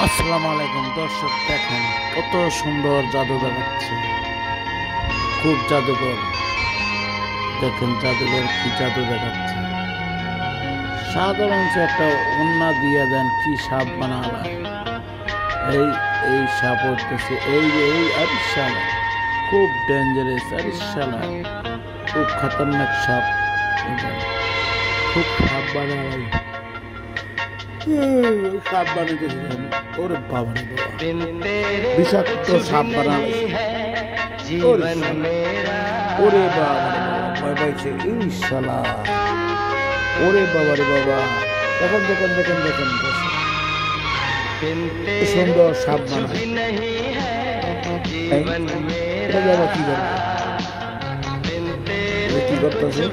আসসালামু আলাইকুম দর্শক, দেখেন কত সুন্দর জাদু দেখাচ্ছে, খুব জাদুকর। দেখেন জাদুকর কি জাদু দেখাচ্ছে। সাধারণত একটা ওন্না দিয়ে দেন, কি সাপ বানালা। এই এই সাপ হচ্ছে এই আরিশালা, খুব ডেঞ্জারাস আরিশালা, খুব খতরনাক সাপ। খুব সাপ বানালাই, সাপ বানিয়েছিলাম। ওরে বাবা রে বাবা, বিষাক্ত সাপ বানালাই। ওরে বাবা রে বাবা, ভয় পাইছে ইনশাল্লাহ। ওরে বাবা রে বাবা, দেখেন দেখেন দেখেন দেখেন, সুন্দর সাপ বানায়। এটা যাবো কি করবে, কি করতেছে?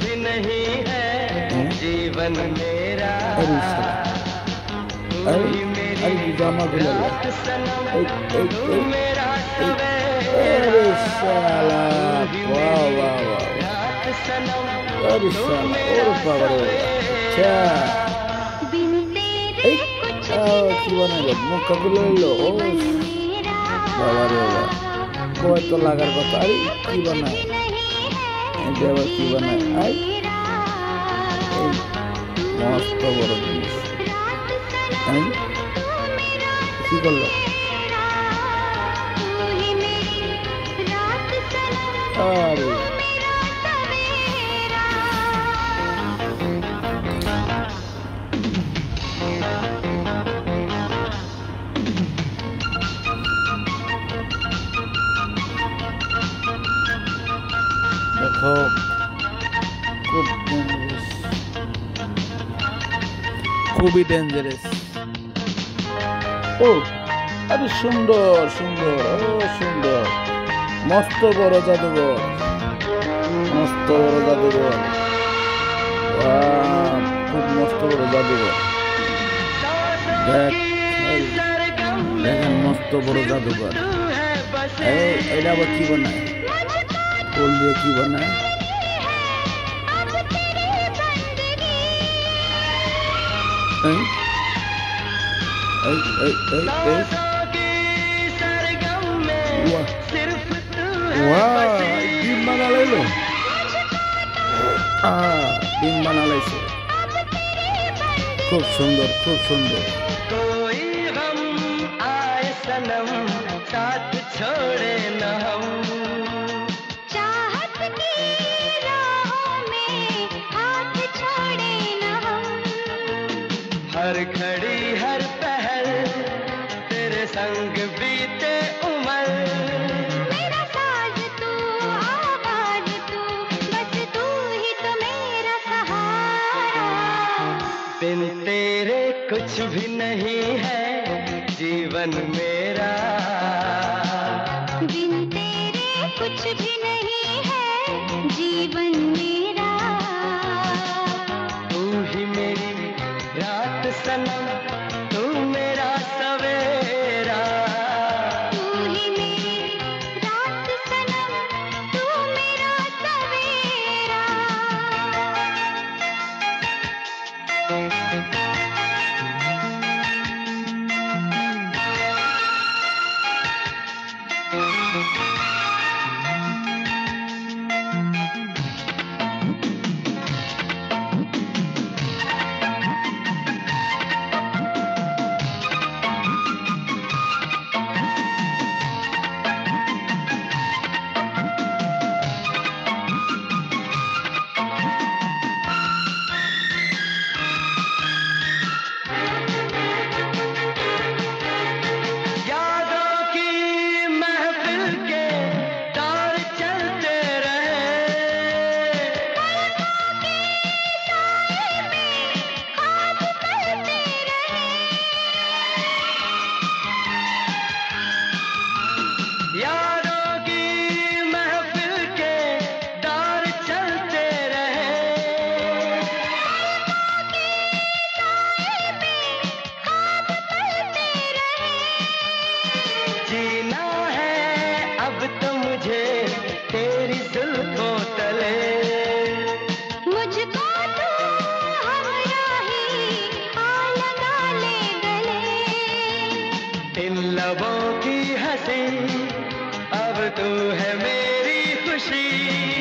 জামা গুলো কি বানাইলো, মুখা গুলো এলো। ও বাবা রে বাবা, কয় তো লাগার কথা। আরে কি বানায়, আবার কি বানায়? আই মস্ত বড় জিনিস। কি করলো? আরে দেখো, খুব ডেঞ্জারাস, খুবই ডেঞ্জারাস। ও আরে সুন্দর সুন্দর, ও সুন্দর, মস্ত বড় জাদুঘর, মস্ত বড় জাদুঘর, খুব মস্ত বড় জাদুঘর। দেখেন মস্ত বড় জাদুঘর। এটা আবার কি বানায়, ফুল দিয়ে কি বানায়? ডিম বানালাইলো, ডিম বানালাইছে। খুব সুন্দর, খুব সুন্দর। हर घड़ी हर पहर तेरे संग बीते उमर, मेरा साज तू, आवाज तू, बस तू ही तो मेरा सहारा। बिन तेरे कुछ भी नहीं है जीवन मेरा, बिन तेरे कुछ भी नहीं है जीवन मेरा। तू ही मेरी रात सनम, तू मेरा सवेरा, तू ही मेरी रात सनम, तू मेरा सवेरा। इन लबों की हंसी, अब तू है मेरी खुशी।